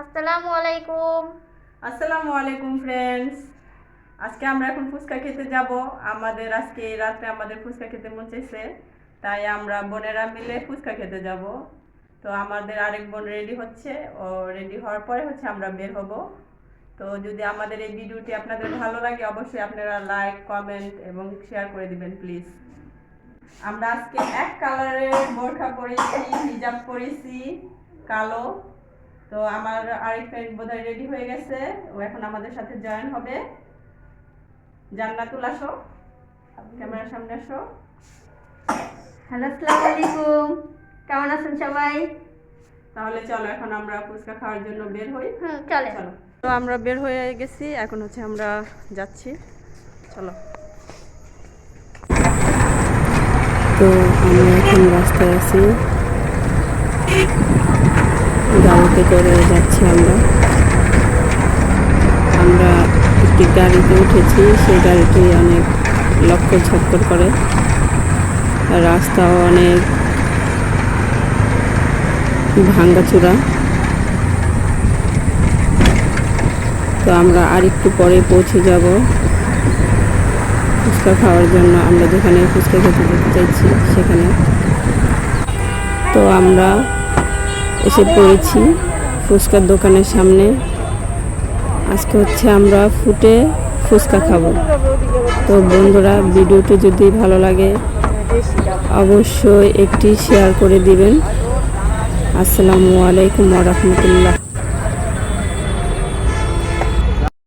আসসালামু আলাইকুম। আসসালামু আলাইকুম ফ্রেন্ডস। আজকে আমরা এখন ফুচকা খেতে যাব। আমাদের আজকে রাতে আমাদের ফুচকা খেতে মন চাইছে, তাই আমরা বোনেরা মিলে ফুচকা খেতে যাব। তো আমাদের আরেক বোন রেডি হচ্ছে, ও রেডি হওয়ার পরে আমরা বের হব। তো যদি আমাদের এই ভিডিওটি আপনাদের ভালো লাগে অবশ্যই আপনারা লাইক, কমেন্ট এবং শেয়ার করে দিবেন প্লিজ। আমরা আজকে এক কালারের বোরখা পরেছি, হিজাব পরেছি কালো। তো আমার আরেক ফ্রেন্ড বোধহয় রেডি হয়ে গেছে, ও এখন আমাদের সাথে জয়েন হবে। জান্নাতুল আসো, ক্যামেরার সামনে আসো। হ্যালো, আসসালামু আলাইকুম। কেমন আছেন সবাই? তাহলে চলো এখন আমরা ফুচকা খাওয়ার জন্য বের হই। চলো। তো আমরা বের হয়ে গেছি, এখন আমরা যাচ্ছি। চলো। তো আমরা এখন রাস্তায় আছি, গাড়িতে করে যাচ্ছি। আমরা একটি গাড়িতে উঠেছি, সেই গাড়িটি অনেক লক্ষ্য ঝক্কর করে, রাস্তাও অনেক ভাঙ্গাচূড়া। তো আমরা আরেকটু পরে পৌঁছে যাব ফুচকা খাওয়ার জন্য, আমরা যেখানে ফুচকা খেতে যেতে চাইছি সেখানে। তো আমরা এসে পড়েছি ফুচকার দোকানের সামনে। আজকে আমরা ফুটে ফুচকা খাবো। তো বন্ধুরা, ভিডিওটি যদি ভালো লাগে অবশ্যই একটি শেয়ার করে দিবেন। আসসালামু আলাইকুম ওয়া রাহমাতুল্লাহ।